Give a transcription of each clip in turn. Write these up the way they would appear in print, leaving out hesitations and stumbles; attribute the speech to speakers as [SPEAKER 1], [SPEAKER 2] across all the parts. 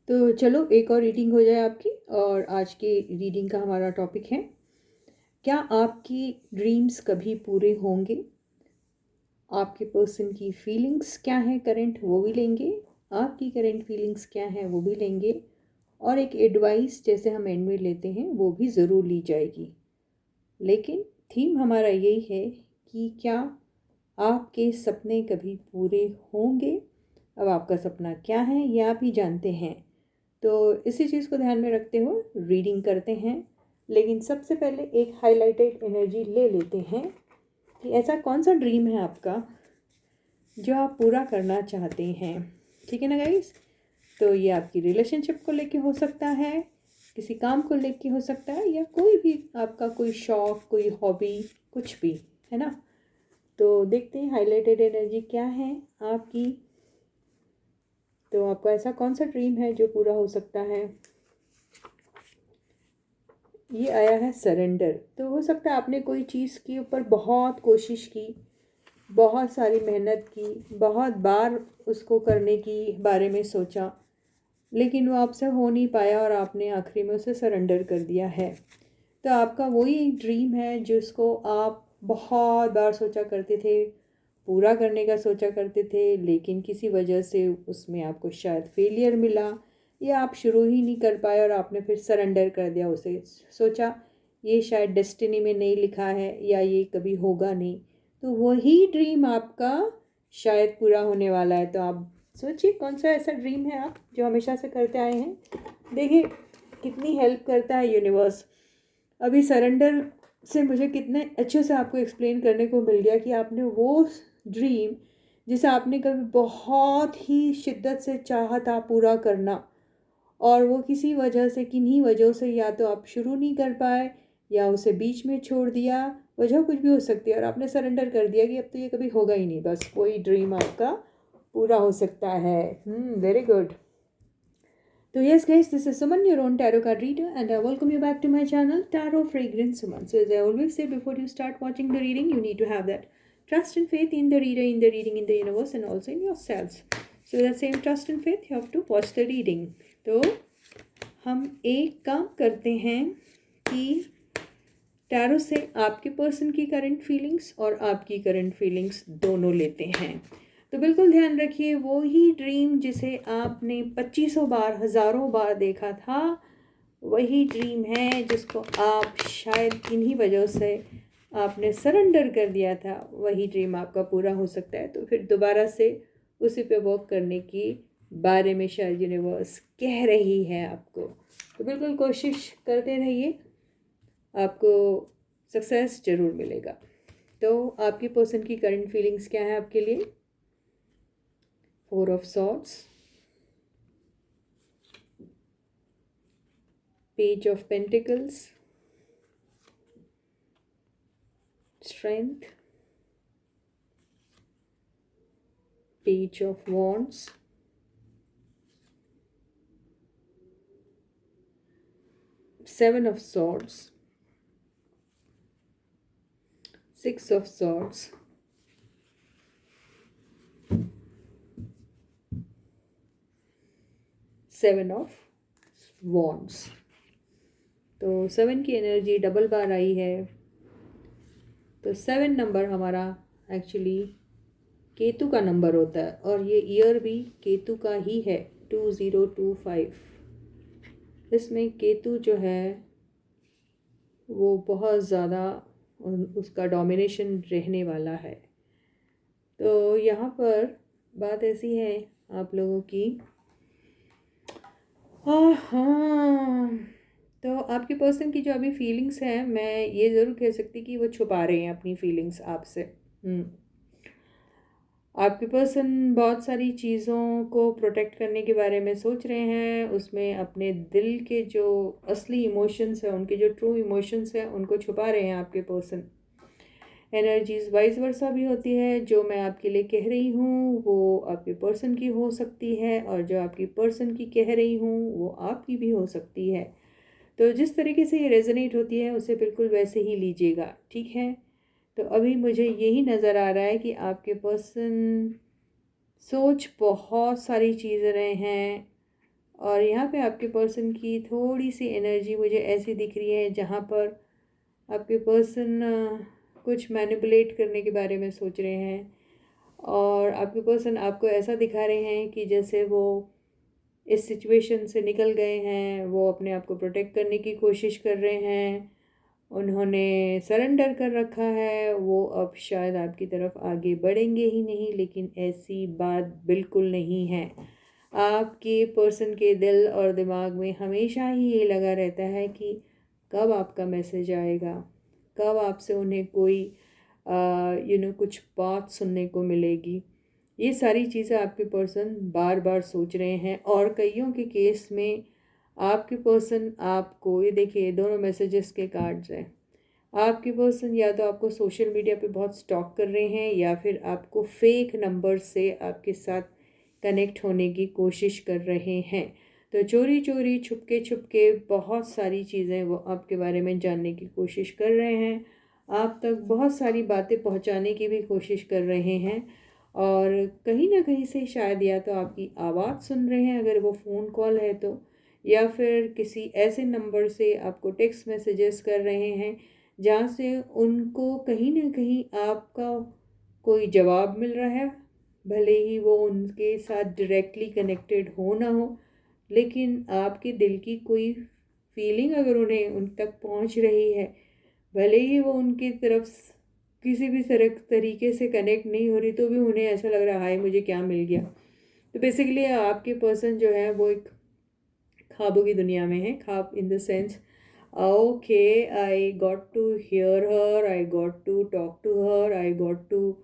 [SPEAKER 1] तो चलो एक और रीडिंग हो जाए आपकी। और आज की रीडिंग का हमारा टॉपिक है, क्या आपकी ड्रीम्स कभी पूरे होंगे। आपके पर्सन की फीलिंग्स क्या हैं करंट, वो भी लेंगे। आपकी करंट फीलिंग्स क्या हैं वो भी लेंगे। और एक एडवाइस जैसे हम एंड में लेते हैं वो भी ज़रूर ली जाएगी। लेकिन थीम हमारा यही है कि क्या आपके सपने कभी पूरे होंगे। अब आपका सपना क्या है ये आप ही जानते हैं। तो इसी चीज़ को ध्यान में रखते हुए रीडिंग करते हैं। लेकिन सबसे पहले एक हाइलाइटेड एनर्जी ले लेते हैं कि ऐसा कौन सा ड्रीम है आपका जो आप पूरा करना चाहते हैं। ठीक है ना गाइस। तो ये आपकी रिलेशनशिप को लेके हो सकता है, किसी काम को लेके हो सकता है, या कोई भी आपका कोई शौक, कोई हॉबी, कुछ भी, है ना। तो देखते हैं हाइलाइटेड एनर्जी क्या है आपकी। तो आपका ऐसा कौन सा ड्रीम है जो पूरा हो सकता है। ये आया है सरेंडर। तो हो सकता है आपने कोई चीज़ के ऊपर बहुत कोशिश की, बहुत सारी मेहनत की, बहुत बार उसको करने की बारे में सोचा, लेकिन वो आपसे हो नहीं पाया और आपने आखिरी में उसे सरेंडर कर दिया है। तो आपका वही ड्रीम है जिसको आप बहुत बार सोचा करते थे, पूरा करने का सोचा करते थे, लेकिन किसी वजह से उसमें आपको शायद फेलियर मिला, या आप शुरू ही नहीं कर पाए और आपने फिर सरेंडर कर दिया उसे। सोचा ये शायद डेस्टिनी में नहीं लिखा है या ये कभी होगा नहीं। तो वही ड्रीम आपका शायद पूरा होने वाला है। तो आप सोचिए कौन सा ऐसा ड्रीम है आप जो हमेशा से करते आए हैं। देखिए कितनी हेल्प करता है यूनिवर्स। अभी सरेंडर से मुझे कितने अच्छे से आपको एक्सप्लेन करने को मिल गया कि आपने वो ड्रीम जिसे आपने कभी बहुत ही शिद्दत से चाहा था पूरा करना, और वो किसी वजह से, किन्हीं वजहों से, या तो आप शुरू नहीं कर पाए या उसे बीच में छोड़ दिया, वजह कुछ भी हो सकती है, और आपने सरेंडर कर दिया कि अब तो ये कभी होगा ही नहीं। बस कोई ड्रीम आपका पूरा हो सकता है। Very good. So yes guys, this is Suman, your own tarot card reader, and I welcome you back to my channel Tarot Fragrance Suman. So as I always say, before you start watching the reading, you need to have that trust and faith in the reader, in the reading, in the universe, and also in yourselves. So that same trust and faith, you have to watch the reading. तो हम एक काम करते हैं कि tarot से आपके person की करंट फीलिंग्स और आपकी करंट फीलिंग्स दोनों लेते हैं। तो बिल्कुल ध्यान रखिए, वो ही ड्रीम जिसे आपने 2500 बार, हज़ारों बार देखा था, वही ड्रीम है जिसको आप शायद किन्हीं वजह से आपने सरेंडर कर दिया था, वही ड्रीम आपका पूरा हो सकता है। तो फिर दोबारा से उसी पे वर्क करने की बारे में शायद यूनिवर्स कह रही है आपको। तो बिल्कुल कोशिश करते रहिए, आपको सक्सेस ज़रूर मिलेगा। तो आपकी पर्सन की करंट फीलिंग्स क्या है आपके लिए। 4 of Swords, Page of Pentacles, Strength, Page of Wands, Seven of Swords, 6 of Swords, Seven of Wands। तो 7 की एनर्जी डबल बार आई है। तो 7 नंबर हमारा एक्चुअली केतु का नंबर होता है, और ये ईयर भी केतु का ही है, 2025। इसमें केतु जो है वो बहुत ज़्यादा उसका डोमिनेशन रहने वाला है। तो यहाँ पर बात ऐसी है आप लोगों की, हाँ, तो आपके पर्सन की जो अभी फीलिंग्स हैं, मैं ये ज़रूर कह सकती कि वो छुपा रहे हैं अपनी फीलिंग्स आपसे। आपके पर्सन बहुत सारी चीज़ों को प्रोटेक्ट करने के बारे में सोच रहे हैं, उसमें अपने दिल के जो असली इमोशंस हैं, उनके जो ट्रू इमोशंस हैं, उनको छुपा रहे हैं आपके पर्सन। एनर्जीज वाइस वर्सा भी होती है। जो मैं आपके लिए कह रही हूँ वो आपके पर्सन की हो सकती है, और जो आपकी पर्सन की कह रही हूँ वो आपकी भी हो सकती है। तो जिस तरीके से ये रेजोनेट होती है उसे बिल्कुल वैसे ही लीजिएगा, ठीक है। तो अभी मुझे यही नज़र आ रहा है कि आपके पर्सन सोच बहुत सारी चीज़ रहे हैं, और यहाँ पे आपके पर्सन की थोड़ी सी एनर्जी मुझे ऐसी दिख रही है जहाँ पर आपके पर्सन कुछ मैनिपुलेट करने के बारे में सोच रहे हैं, और आपके पर्सन आपको ऐसा दिखा रहे हैं कि जैसे वो इस सिचुएशन से निकल गए हैं, वो अपने आप को प्रोटेक्ट करने की कोशिश कर रहे हैं, उन्होंने सरेंडर कर रखा है, वो अब शायद आपकी तरफ आगे बढ़ेंगे ही नहीं। लेकिन ऐसी बात बिल्कुल नहीं है। आपके पर्सन के दिल और दिमाग में हमेशा ही ये लगा रहता है कि कब आपका मैसेज आएगा, कब आपसे उन्हें कोई कुछ बात सुनने को मिलेगी। ये सारी चीज़ें आपके पर्सन बार बार सोच रहे हैं। और कईयों के केस में आपके पर्सन आपको, ये देखिए दोनों मैसेजेस के कार्ड्स हैं, आपके पर्सन या तो आपको सोशल मीडिया पे बहुत स्टॉक कर रहे हैं या फिर आपको फेक नंबर से आपके साथ कनेक्ट होने की कोशिश कर रहे हैं। तो चोरी चोरी छुपके छुपके बहुत सारी चीज़ें वो आपके बारे में जानने की कोशिश कर रहे हैं, आप तक बहुत सारी बातें पहुंचाने की भी कोशिश कर रहे हैं। और कहीं ना कहीं से शायद या तो आपकी आवाज़ सुन रहे हैं अगर वो फ़ोन कॉल है तो, या फिर किसी ऐसे नंबर से आपको टेक्स्ट मैसेजेस कर रहे हैं जहाँ से उनको कहीं ना कहीं आपका कोई जवाब मिल रहा है। भले ही वो उनके साथ डायरेक्टली कनेक्टेड हो ना हो, लेकिन आपके दिल की कोई फीलिंग अगर उन्हें उन तक पहुंच रही है, भले ही वो उनकी तरफ किसी भी तरीके से कनेक्ट नहीं हो रही, तो भी उन्हें ऐसा लग रहा है हाय मुझे क्या मिल गया। तो बेसिकली आपके पर्सन जो है वो एक ख्वाबों की दुनिया में है। ख्वाब in the sense, okay I got to hear her, I got to talk to her, I got to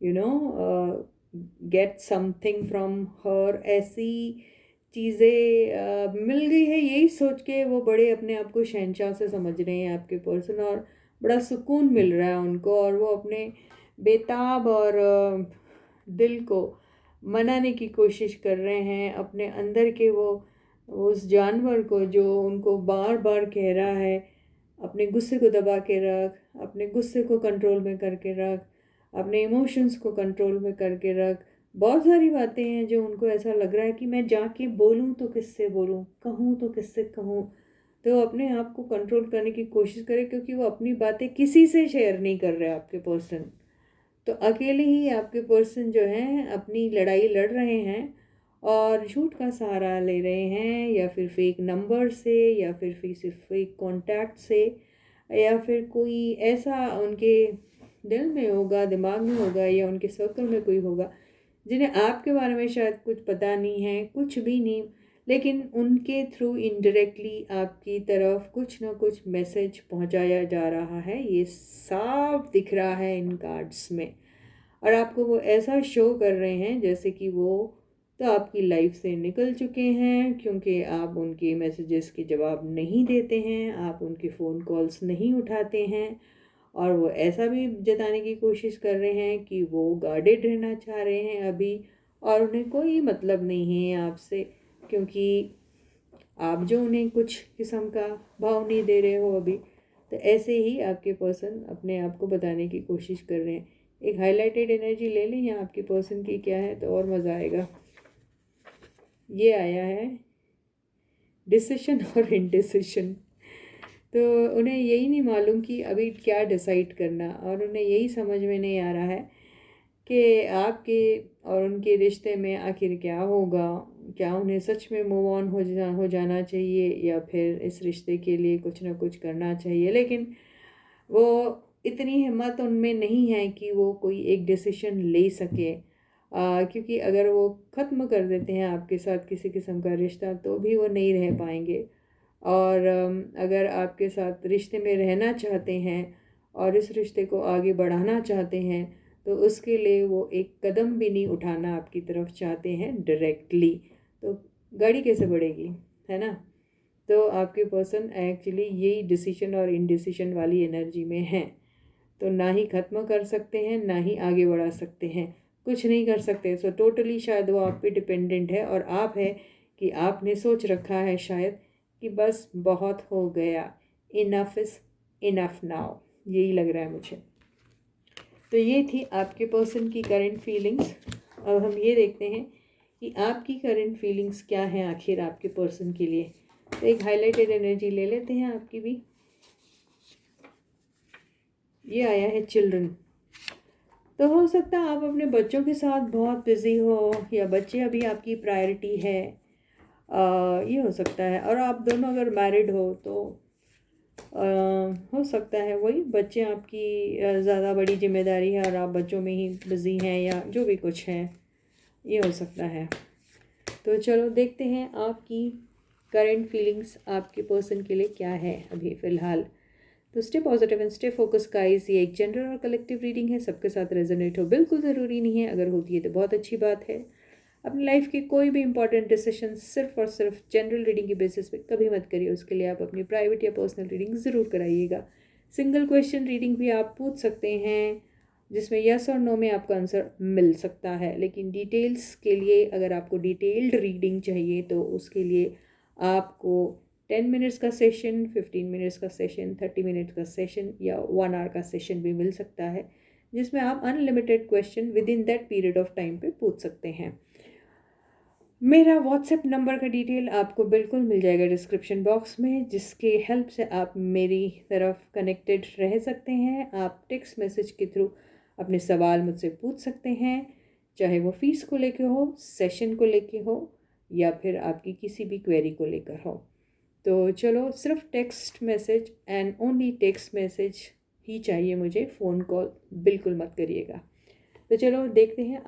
[SPEAKER 1] you know get something from her, ऐसी चीज़ें मिल गई है, यही सोच के वो बड़े अपने आप को शहंशाह से समझ रहे हैं आपके पर्सन। और बड़ा सुकून मिल रहा है उनको, और वो अपने बेताब और दिल को मनाने की कोशिश कर रहे हैं, अपने अंदर के वो उस जानवर को जो उनको बार बार कह रहा है अपने गुस्से को दबा के रख, अपने गुस्से को कंट्रोल में करके रख, अपने इमोशंस को कंट्रोल में करके रख। बहुत सारी बातें हैं जो उनको ऐसा लग रहा है कि मैं जाके बोलूँ तो किससे बोलूँ, कहूँ तो किससे कहूँ। तो अपने आप को कंट्रोल करने की कोशिश करें, क्योंकि वो अपनी बातें किसी से शेयर नहीं कर रहे आपके पर्सन। तो अकेले ही आपके पर्सन जो हैं अपनी लड़ाई लड़ रहे हैं, और झूठ का सहारा ले रहे हैं, या फिर फेक नंबर से, या फिर सिर्फ फेक कॉन्टैक्ट से, या फिर कोई ऐसा उनके दिल में होगा, दिमाग में होगा, या उनके सर्कल में कोई होगा जिन्हें आपके बारे में शायद कुछ पता नहीं है, कुछ भी नहीं, लेकिन उनके थ्रू इनडायरेक्टली आपकी तरफ कुछ ना कुछ मैसेज पहुंचाया जा रहा है। ये साफ दिख रहा है इन कार्ड्स में। और आपको वो ऐसा शो कर रहे हैं जैसे कि वो तो आपकी लाइफ से निकल चुके हैं, क्योंकि आप उनके मैसेजेस के जवाब नहीं देते हैं, आप उनके फ़ोन कॉल्स नहीं उठाते हैं। और वो ऐसा भी जताने की कोशिश कर रहे हैं कि वो गार्डेड रहना चाह रहे हैं अभी, और उन्हें कोई मतलब नहीं है आपसे, क्योंकि आप जो उन्हें कुछ किस्म का भाव नहीं दे रहे हो अभी। तो ऐसे ही आपके पर्सन अपने आप को बताने की कोशिश कर रहे हैं। एक हाईलाइटेड एनर्जी ले लें यहाँ आपके पर्सन की क्या है तो और मज़ा आएगा। ये आया है डिसीशन और इनडिसीशन। तो उन्हें यही नहीं मालूम कि अभी क्या डिसाइड करना, और उन्हें यही समझ में नहीं आ रहा है कि आपके और उनके रिश्ते में आखिर क्या होगा। क्या उन्हें सच में मूव ऑन हो जाना चाहिए, या फिर इस रिश्ते के लिए कुछ ना कुछ करना चाहिए। लेकिन वो इतनी हिम्मत उनमें नहीं है कि वो कोई एक डिसीजन ले सके, क्योंकि अगर वो ख़त्म कर देते हैं आपके साथ किसी किस्म का रिश्ता तो भी वो नहीं रह पाएंगे। और अगर आपके साथ रिश्ते में रहना चाहते हैं और इस रिश्ते को आगे बढ़ाना चाहते हैं, तो उसके लिए वो एक कदम भी नहीं उठाना आपकी तरफ चाहते हैं डायरेक्टली, तो गाड़ी कैसे बढ़ेगी, है ना। तो आपके पर्सन एक्चुअली यही डिसीजन और इनडिसीजन वाली एनर्जी में हैं। तो ना ही ख़त्म कर सकते हैं, ना ही आगे बढ़ा सकते हैं, कुछ नहीं कर सकते। सो टोटली शायद वो आप पे डिपेंडेंट है, और आप है कि आपने सोच रखा है शायद कि बस बहुत हो गया, इनफ इज़ इनफ नाउ, यही लग रहा है मुझे। तो ये थी आपके पर्सन की करंट फीलिंग्स। अब हम ये देखते हैं कि आपकी करंट फीलिंग्स क्या हैं आखिर आपके पर्सन के लिए। तो एक हाईलाइटेड एनर्जी ले लेते हैं आपकी भी। ये आया है चिल्ड्रन। तो हो सकता है आप अपने बच्चों के साथ बहुत बिजी हो या बच्चे अभी आपकी प्रायोरिटी है। ये हो सकता है। और आप दोनों अगर मैरिड हो तो हो सकता है वही बच्चे आपकी ज़्यादा बड़ी जिम्मेदारी है और आप बच्चों में ही बिज़ी हैं या जो भी कुछ है, ये हो सकता है। तो चलो देखते हैं आपकी करंट फीलिंग्स आपके पर्सन के लिए क्या है अभी फ़िलहाल। तो stay positive and stay focus guys. ये एक जनरल और कलेक्टिव रीडिंग है, सबके साथ रेजोनेट हो बिल्कुल ज़रूरी नहीं है, अगर होती है तो बहुत अच्छी बात है। अपनी लाइफ के कोई भी इंपॉर्टेंट डिसीजन सिर्फ और सिर्फ जनरल रीडिंग के बेसिस पे कभी मत करिए। उसके लिए आप अपनी प्राइवेट या पर्सनल रीडिंग ज़रूर कराइएगा। सिंगल क्वेश्चन रीडिंग भी आप पूछ सकते हैं जिसमें यस और नो में आपका आंसर मिल सकता है, लेकिन डिटेल्स के लिए अगर आपको डिटेल्ड रीडिंग चाहिए तो उसके लिए आपको 10 मिनट्स का सेशन, 15 मिनट्स का सेशन, 30 मिनट्स का सेशन या 1 आवर का सेशन भी मिल सकता है, जिसमें आप unlimited question with in that period of time पे पूछ सकते हैं। मेरा व्हाट्सएप नंबर का डिटेल आपको बिल्कुल मिल जाएगा डिस्क्रिप्शन बॉक्स में, जिसके हेल्प से आप मेरी तरफ कनेक्टेड रह सकते हैं। आप टेक्स्ट मैसेज के थ्रू अपने सवाल मुझसे पूछ सकते हैं, चाहे वो फ़ीस को लेके हो, सेशन को लेके हो या फिर आपकी किसी भी क्वेरी को लेकर हो। तो चलो सिर्फ text message and only text message ही चाहिए मुझे, फ़ोन कॉल बिल्कुल मत करिएगा। तो चलो देखते हैं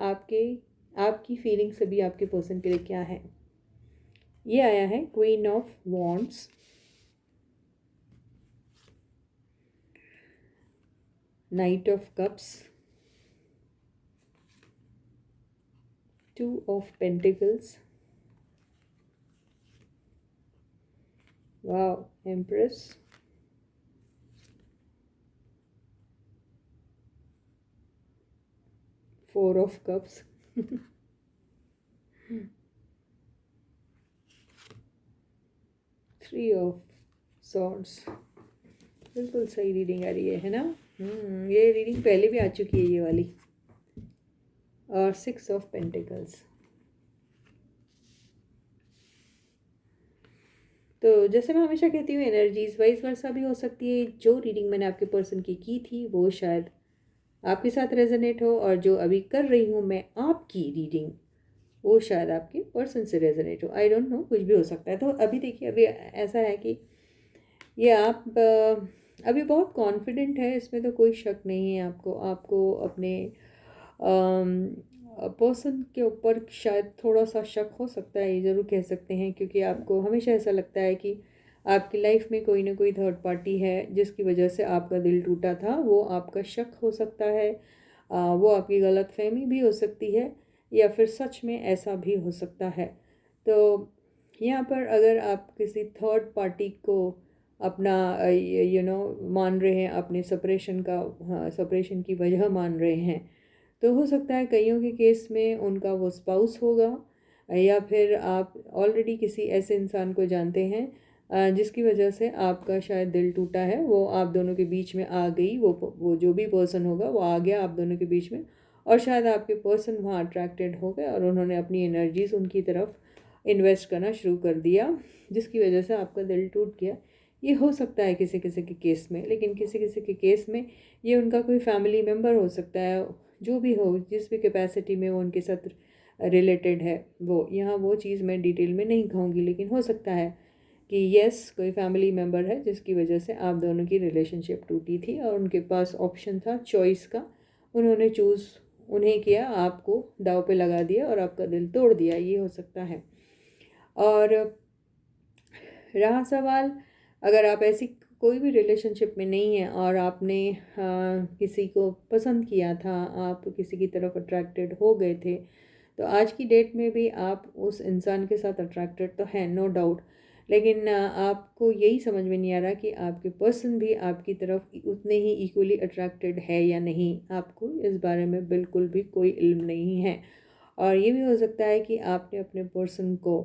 [SPEAKER 1] आपकी फीलिंग्स अभी आपके पर्सन के लिए क्या है। ये आया है queen of wands, night of cups, 2 of pentacles, wow, empress, 4 of cups, 3 of swords. बिल्कुल सही रीडिंग आ रही है ना। ये रीडिंग पहले भी आ चुकी है ये वाली। और 6 ऑफ पेंटिकल्स। तो जैसे मैं हमेशा कहती हूँ, एनर्जीज वाइस वर्सा भी हो सकती है। जो रीडिंग मैंने आपके पर्सन की थी वो शायद आपके साथ रेजोनेट हो, और जो अभी कर रही हूँ मैं आपकी रीडिंग वो शायद आपके पर्सन से रेजोनेट हो। आई डोंट नो, कुछ भी हो सकता है। तो अभी देखिए, अभी ऐसा है कि ये आप अभी बहुत कॉन्फिडेंट है, इसमें तो कोई शक नहीं है। आपको अपने पर्सन के ऊपर शायद थोड़ा सा शक हो सकता है, ये ज़रूर कह सकते हैं, क्योंकि आपको हमेशा ऐसा लगता है कि आपकी लाइफ में कोई ना कोई थर्ड पार्टी है जिसकी वजह से आपका दिल टूटा था। वो आपका शक हो सकता है, वो आपकी गलतफहमी भी हो सकती है, या फिर सच में ऐसा भी हो सकता है। तो यहाँ पर अगर आप किसी थर्ड पार्टी को अपना मान रहे हैं, अपने सेपरेशन का, हाँ, सेपरेशन की वजह मान रहे हैं, तो हो सकता है कईयों के केस में उनका वो स्पाउस होगा, या फिर आप ऑलरेडी किसी ऐसे इंसान को जानते हैं जिसकी वजह से आपका शायद दिल टूटा है। वो आप दोनों के बीच में आ गई, वो जो भी पर्सन होगा वो आ गया आप दोनों के बीच में, और शायद आपके पर्सन वहाँ अट्रैक्टेड हो गए और उन्होंने अपनी एनर्जीज उनकी तरफ इन्वेस्ट करना शुरू कर दिया, जिसकी वजह से आपका दिल टूट गया। ये हो सकता है किसी किसी के केस में, लेकिन किसी किसी के केस में ये उनका कोई फैमिली मेम्बर हो सकता है, जो भी हो, जिस भी कैपेसिटी में वो उनके साथ रिलेटेड है। वो यहाँ वो चीज़ मैं डिटेल में नहीं कहूँगी, लेकिन हो सकता है कि यस, कोई फैमिली मेम्बर है जिसकी वजह से आप दोनों की रिलेशनशिप टूटी थी और उनके पास ऑप्शन था चॉइस का, उन्होंने चूज़ उन्हें किया, आपको दाव पे लगा दिया और आपका दिल तोड़ दिया। ये हो सकता है। और रहा सवाल, अगर आप ऐसी कोई भी रिलेशनशिप में नहीं है और आपने किसी को पसंद किया था, आप किसी की तरफ अट्रैक्टेड हो गए थे, तो आज की डेट में भी आप उस इंसान के साथ अट्रैक्टेड तो हैं, नो डाउट, लेकिन आपको यही समझ में नहीं आ रहा कि आपके पर्सन भी आपकी तरफ उतने ही इक्वली अट्रैक्टेड है या नहीं। आपको इस बारे में बिल्कुल भी कोई इल्म नहीं है। और ये भी हो सकता है कि आपने अपने पर्सन को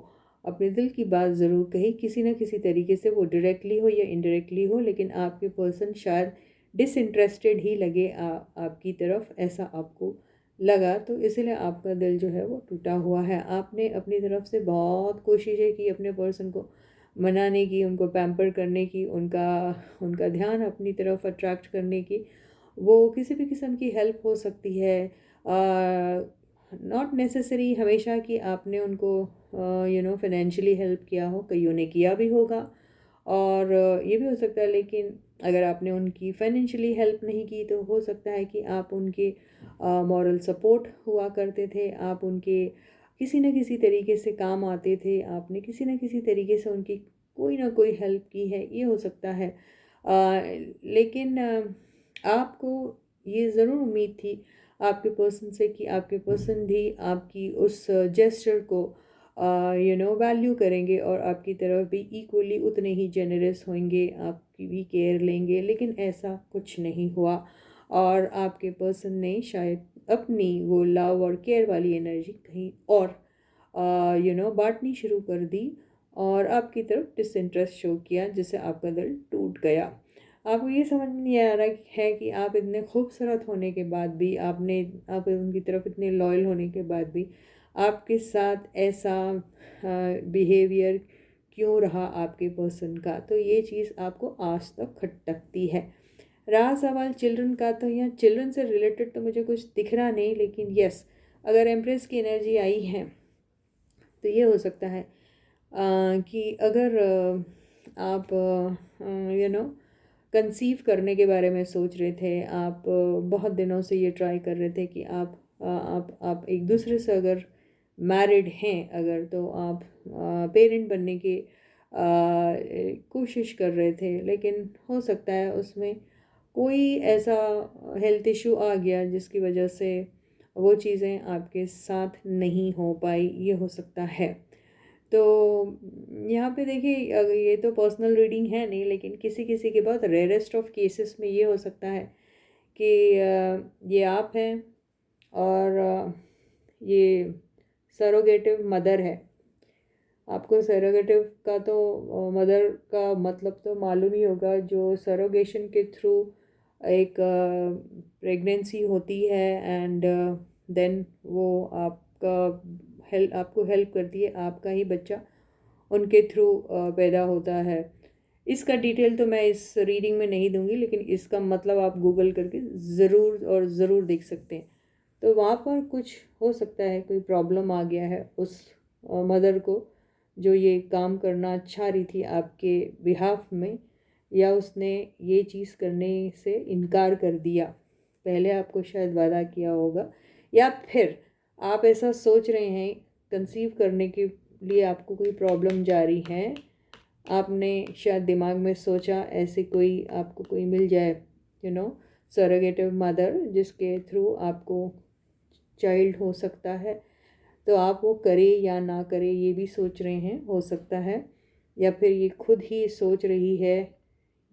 [SPEAKER 1] अपने दिल की बात ज़रूर कही, किसी न किसी तरीके से, वो डायरेक्टली हो या इनडायरेक्टली हो, लेकिन आपके पर्सन शायद डिसइंटरेस्टेड ही लगे आपकी तरफ, ऐसा आपको लगा, तो इसीलिए आपका दिल जो है वो टूटा हुआ है। आपने अपनी तरफ से बहुत कोशिशें की अपने पर्सन को मनाने की, उनको पैम्पर करने की, उनका उनका ध्यान अपनी तरफ अट्रैक्ट करने की। वो किसी भी किस्म की हेल्प हो सकती है, नॉट नेसेसरी हमेशा कि आपने उनको फाइनेंशियली हेल्प किया हो, कईयों ने किया भी होगा। और ये भी हो सकता है, लेकिन अगर आपने उनकी फाइनेंशियली हेल्प नहीं की तो हो सकता है कि आप उनके मॉरल सपोर्ट हुआ करते थे, आप उनके किसी न किसी तरीके से काम आते थे, आपने किसी न किसी तरीके से उनकी कोई ना कोई हेल्प की है, ये हो सकता है। लेकिन आपको ये ज़रूर उम्मीद थी आपके पर्सन से कि आपके पर्सन भी आपकी उस जेस्चर को वैल्यू करेंगे और आपकी तरफ भी इक्वली उतने ही जेनरस होंगे, आपकी भी केयर लेंगे। लेकिन ऐसा कुछ नहीं हुआ और आपके पर्सन ने शायद अपनी वो लव और केयर वाली एनर्जी कहीं और बांटनी शुरू कर दी और आपकी तरफ डिसइंटरेस्ट शो किया, जिससे आपका दिल टूट गया। आपको ये समझ में नहीं आ रहा है कि आप इतने खूबसूरत होने के बाद भी आप उनकी तरफ इतने लॉयल होने के बाद भी आपके साथ ऐसा बिहेवियर क्यों रहा आपके पर्सन का। तो ये चीज़ आपको आज तक खटकती है। रहा सवाल चिल्ड्रन का, तो यहाँ चिल्ड्रन से रिलेटेड तो मुझे कुछ दिख रहा नहीं, लेकिन यस, अगर एम्प्रेस की एनर्जी आई है तो ये हो सकता है कि अगर आप कंसीव करने के बारे में सोच रहे थे, आप बहुत दिनों से ये ट्राई कर रहे थे कि आप एक दूसरे से अगर मैरिड हैं अगर, तो आप पेरेंट बनने की कोशिश कर रहे थे, लेकिन हो सकता है उसमें कोई ऐसा हेल्थ इशू आ गया जिसकी वजह से वो चीज़ें आपके साथ नहीं हो पाई, ये हो सकता है। तो यहाँ पे देखिए, ये तो पर्सनल रीडिंग है नहीं, लेकिन किसी किसी के बहुत रेयरेस्ट ऑफ केसेस में ये हो सकता है कि ये आप हैं और ये सरोगेटिव मदर है। आपको सरोगेटिव का तो मदर का मतलब तो मालूम ही होगा, जो सरोगेशन के थ्रू एक प्रेगनेंसी होती है एंड देन वो आपको हेल्प करती है, आपका ही बच्चा उनके थ्रू पैदा होता है। इसका डिटेल तो मैं इस रीडिंग में नहीं दूंगी, लेकिन इसका मतलब आप गूगल करके ज़रूर और ज़रूर देख सकते हैं। तो वहाँ पर कुछ हो सकता है, कोई प्रॉब्लम आ गया है उस मदर को, जो ये काम करना चाह रही थी आपके बिहाफ में, या उसने ये चीज़ करने से इनकार कर दिया। पहले आपको शायद वादा किया होगा, या फिर आप ऐसा सोच रहे हैं कंसीव करने के लिए आपको कोई प्रॉब्लम जारी है, आपने शायद दिमाग में सोचा ऐसे कोई आपको कोई मिल जाए, सरोगेटिव मदर, जिसके थ्रू आपको चाइल्ड हो सकता है। तो आप वो करे या ना करे ये भी सोच रहे हैं, हो सकता है। या फिर ये खुद ही सोच रही है,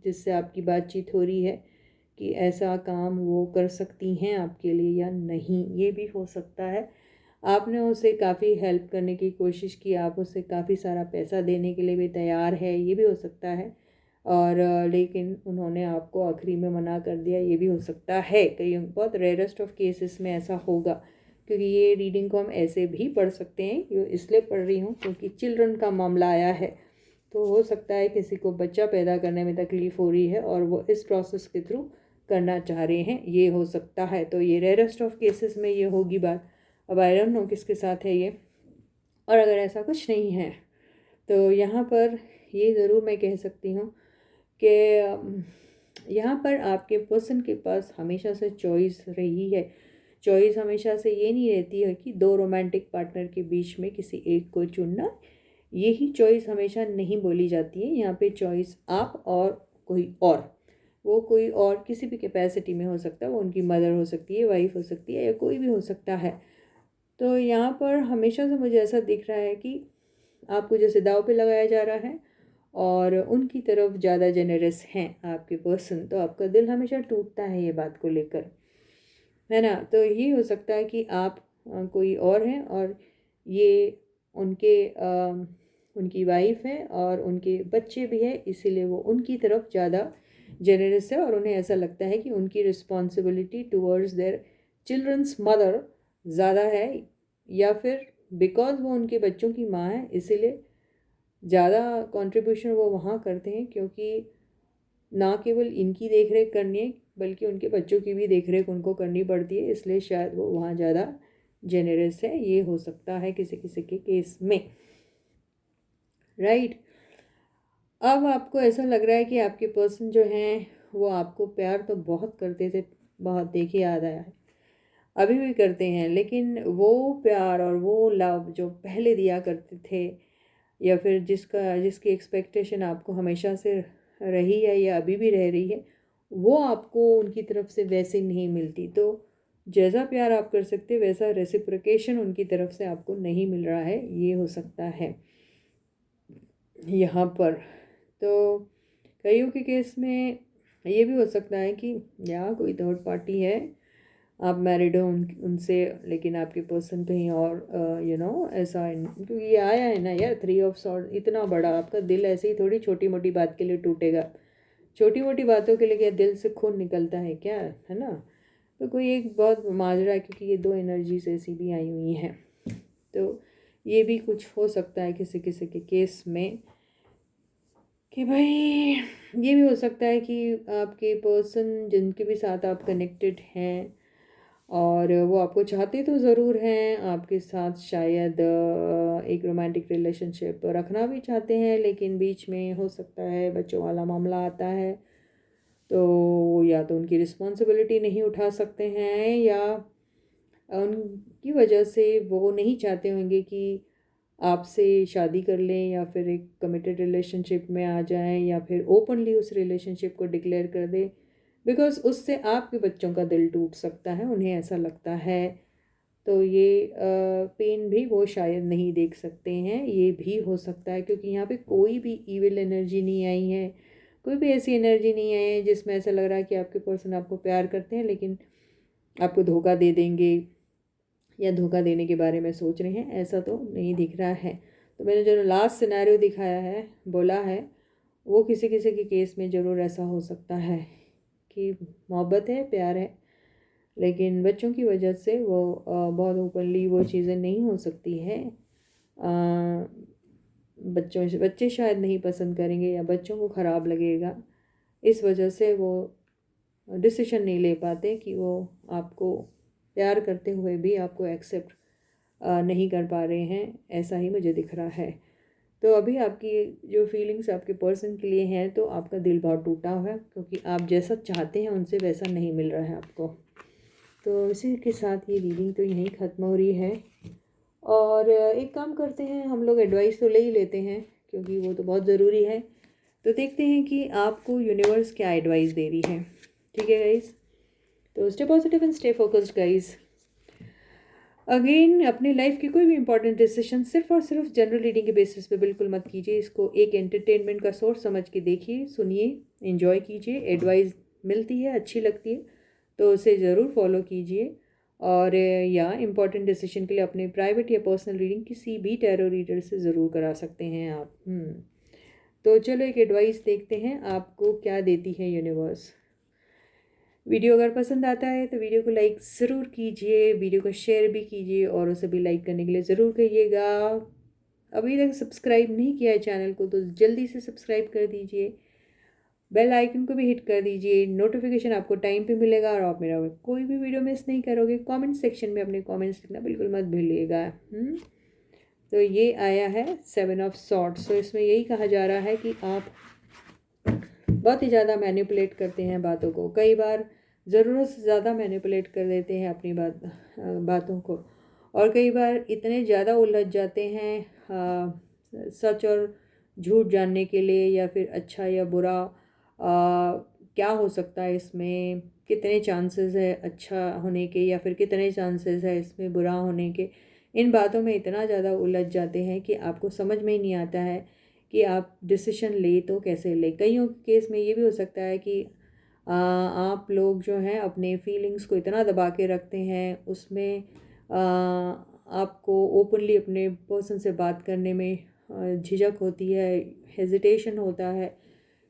[SPEAKER 1] जिससे आपकी बातचीत हो रही है, कि ऐसा काम वो कर सकती हैं आपके लिए या नहीं, ये भी हो सकता है। आपने उसे काफ़ी हेल्प करने की कोशिश की, आप उसे काफ़ी सारा पैसा देने के लिए भी तैयार है, ये भी हो सकता है। और लेकिन उन्होंने आपको आखिरी में मना कर दिया, ये भी हो सकता है। कई बहुत रेयरेस्ट ऑफ केसेस में ऐसा होगा, क्योंकि ये रीडिंग को हम ऐसे भी पढ़ सकते हैं। ये इसलिए पढ़ रही हूँ क्योंकि चिल्ड्रन का मामला आया है, तो हो सकता है किसी को बच्चा पैदा करने में तकलीफ़ हो रही है और वो इस प्रोसेस के थ्रू करना चाह रहे हैं, ये हो सकता है। तो ये रेयरेस्ट ऑफ केसेस में ये होगी बात। अब आई डोंट नो किसके साथ है ये। और अगर ऐसा कुछ नहीं है तो यहाँ पर ये ज़रूर मैं कह सकती हूँ कि यहाँ पर आपके पर्सन के पास हमेशा से चॉइस रही है। चॉइस हमेशा से ये नहीं रहती है कि दो रोमांटिक पार्टनर के बीच में किसी एक को चुनना, यही चॉइस हमेशा नहीं बोली जाती है। यहाँ पे चॉइस आप और कोई और, वो कोई और किसी भी कैपेसिटी में हो सकता है, वो उनकी मदर हो सकती है, वाइफ हो सकती है, या कोई भी हो सकता है। तो यहाँ पर हमेशा से मुझे ऐसा दिख रहा है कि आपको जैसे दाव पे लगाया जा रहा है और उनकी तरफ ज़्यादा जेनरस हैं आपके पर्सन, तो आपका दिल हमेशा टूटता है ये बात को लेकर, है ना। तो ये हो सकता है कि आप कोई और हैं और ये उनकी वाइफ है और उनके बच्चे भी हैं, इसीलिए वो उनकी तरफ ज़्यादा जेनरस है और उन्हें ऐसा लगता है कि उनकी responsibility towards their childrens mother ज़्यादा है, या फिर बिकॉज़ वो उनके बच्चों की माँ है इसीलिए ज़्यादा कंट्रीब्यूशन वो वहाँ करते हैं, क्योंकि ना केवल इनकी देख रेख करनी है बल्कि उनके बच्चों की भी देख रेख उनको करनी पड़ती है, इसलिए शायद वो वहाँ ज़्यादा जेनरस है। ये हो सकता है किसी किसी के केस में, राइट। अब आपको ऐसा लग रहा है कि आपके पर्सन जो हैं वो आपको प्यार तो बहुत करते थे, बहुत देखिए याद आया है, अभी भी करते हैं, लेकिन वो प्यार और वो लव जो पहले दिया करते थे, या फिर जिसकी एक्सपेक्टेशन आपको हमेशा से रही है या अभी भी रह रही है, वो आपको उनकी तरफ से वैसे नहीं मिलती। तो जैसा प्यार आप कर सकते वैसा रेसिप्रोकेशन उनकी तरफ से आपको नहीं मिल रहा है, ये हो सकता है यहाँ पर। तो कईयों के केस में ये भी हो सकता है कि या कोई थर्ड पार्टी है, आप मैरिड हो उनसे, लेकिन आपके पर्सन कहीं और ऐसा क्योंकि ये आया है ना यार, 3 ऑफ सॉर्ड, इतना बड़ा आपका दिल ऐसे ही थोड़ी छोटी मोटी बात के लिए टूटेगा। छोटी मोटी बातों के लिए क्या दिल से खून निकलता है क्या, है ना। तो कोई एक बहुत माजरा है, क्योंकि ये 2 एनर्जीज ऐसी भी आई हुई हैं। तो ये भी कुछ हो सकता है किसी किसी के केस में कि भाई, ये भी हो सकता है कि आपके पर्सन जिनके भी साथ आप कनेक्टेड हैं और वो आपको चाहते तो ज़रूर हैं, आपके साथ शायद एक रोमांटिक रिलेशनशिप रखना भी चाहते हैं, लेकिन बीच में हो सकता है बच्चों वाला मामला आता है, तो या तो उनकी रिस्पॉन्सिबिलिटी नहीं उठा सकते हैं, या उनकी वजह से वो नहीं चाहते होंगे कि आपसे शादी कर लें या फिर एक कमिटेड रिलेशनशिप में आ जाएं, या फिर ओपनली उस रिलेशनशिप को डिक्लेयर कर दें, बिकॉज़ उससे आपके बच्चों का दिल टूट सकता है, उन्हें ऐसा लगता है। तो ये पेन भी वो शायद नहीं देख सकते हैं, ये भी हो सकता है, क्योंकि यहाँ पे कोई भी ईविल एनर्जी नहीं आई है, कोई भी ऐसी एनर्जी नहीं आई है जिसमें ऐसा लग रहा है कि आपके पर्सन आपको प्यार करते हैं लेकिन आपको धोखा दे देंगे या धोखा देने के बारे में सोच रहे हैं, ऐसा तो नहीं दिख रहा है। तो मैंने जो लास्ट सिनेरियो दिखाया है, बोला है, वो किसी किसी के केस में ज़रूर ऐसा हो सकता है कि मोहब्बत है, प्यार है, लेकिन बच्चों की वजह से वो बहुत ओपनली वो चीज़ें नहीं हो सकती हैं। बच्चे शायद नहीं पसंद करेंगे या बच्चों को ख़राब लगेगा, इस वजह से वो डिसीजन नहीं ले पाते कि वो आपको प्यार करते हुए भी आपको एक्सेप्ट नहीं कर पा रहे हैं, ऐसा ही मुझे दिख रहा है। तो अभी आपकी जो फीलिंग्स आपके पर्सन के लिए हैं, तो आपका दिल बहुत टूटा हुआ है, क्योंकि आप जैसा चाहते हैं उनसे वैसा नहीं मिल रहा है आपको। तो इसी के साथ ये रीडिंग तो यहीं ख़त्म हो रही है। और एक काम करते हैं, हम लोग एडवाइस तो ले ही लेते हैं क्योंकि वो तो बहुत ज़रूरी है। तो देखते हैं कि आपको यूनिवर्स क्या एडवाइस दे रही है। ठीक है गाइस, तो stay positive and stay focused guys. Again, अपनी लाइफ की कोई भी इंपॉर्टेंट डिसीजन सिर्फ और सिर्फ जनरल रीडिंग के बेसिस पे बिल्कुल मत कीजिए। इसको एक एंटरटेनमेंट का सोर्स समझ के देखिए, सुनिए, एंजॉय कीजिए। एडवाइस मिलती है, अच्छी लगती है तो उसे ज़रूर फॉलो कीजिए। और या इम्पॉर्टेंट डिसीजन के लिए अपने प्राइवेट या पर्सनल रीडिंग किसी भी टैरो रीडर से ज़रूर करा सकते हैं आप। तो चलो एक एडवाइस देखते हैं आपको क्या देती है यूनिवर्स। वीडियो अगर पसंद आता है तो वीडियो को लाइक ज़रूर कीजिए, वीडियो को शेयर भी कीजिए और उसे भी लाइक करने के लिए ज़रूर कहिएगा। अभी तक सब्सक्राइब नहीं किया है चैनल को तो जल्दी से सब्सक्राइब कर दीजिए, बेल आइकन को भी हिट कर दीजिए, नोटिफिकेशन आपको टाइम पे मिलेगा और आप मेरा कोई भी वीडियो मिस नहीं करोगे। कमेंट सेक्शन में अपने कमेंट्स लिखना बिल्कुल मत भूलिएगा। तो ये आया है 7 ऑफ सॉर्ड्स। तो इसमें यही कहा जा रहा है कि आप बहुत ही ज़्यादा मैनिपुलेट करते हैं बातों को, कई बार ज़रूरत से ज़्यादा मैनिपुलेट कर देते हैं अपनी बातों को, और कई बार इतने ज़्यादा उलझ जाते हैं सच और झूठ जानने के लिए, या फिर अच्छा या बुरा क्या हो सकता है इसमें, कितने चांसेस है अच्छा होने के या फिर कितने चांसेस है इसमें बुरा होने के। इन बातों में इतना ज़्यादा उलझ जाते हैं कि आपको समझ में ही नहीं आता है कि आप डिसीजन ले तो कैसे ले। कईयों के केस में ये भी हो सकता है कि आप लोग जो हैं अपने फीलिंग्स को इतना दबा के रखते हैं, उसमें आपको ओपनली अपने पर्सन से बात करने में झिझक होती है, हेजिटेशन होता है,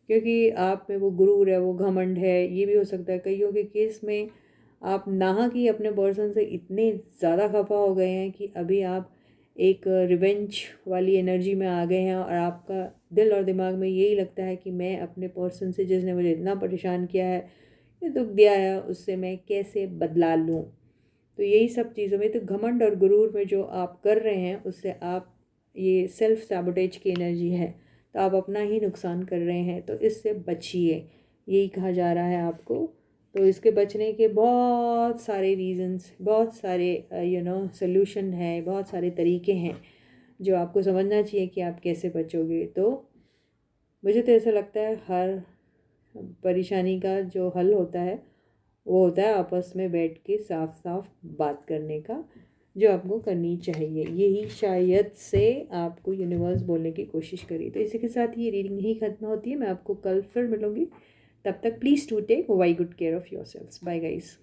[SPEAKER 1] क्योंकि आप में वो गुरूर है, वो घमंड है। ये भी हो सकता है कईयों के केस में आप नाहक ही अपने पर्सन से इतने ज़्यादा खफा हो गए हैं कि अभी आप एक रिवेंज वाली एनर्जी में आ गए हैं और आपका दिल और दिमाग में यही लगता है कि मैं अपने पर्सन से, जिसने मुझे इतना परेशान किया है, ये दुख दिया है, उससे मैं कैसे बदला लूँ। तो यही सब चीज़ों में, तो घमंड और गुरूर में जो आप कर रहे हैं उससे आप, ये सेल्फ सैबोटेज की एनर्जी है, तो आप अपना ही नुकसान कर रहे हैं। तो इससे बचिए, यही कहा जा रहा है आपको। तो इसके बचने के बहुत सारे रीज़न्स, बहुत सारे सोल्यूशन है, बहुत सारे तरीके हैं जो आपको समझना चाहिए कि आप कैसे बचोगे। तो मुझे तो ऐसा लगता है हर परेशानी का जो हल होता है वो होता है आपस में बैठ के साफ साफ बात करने का, जो आपको करनी चाहिए। यही शायद से आपको यूनिवर्स बोलने की कोशिश करी। तो इसी के साथ ये रीडिंग ही ख़त्म होती है। मैं आपको कल फिर मिलूँगी। तब तक please to take why good care of your self. Bye guys.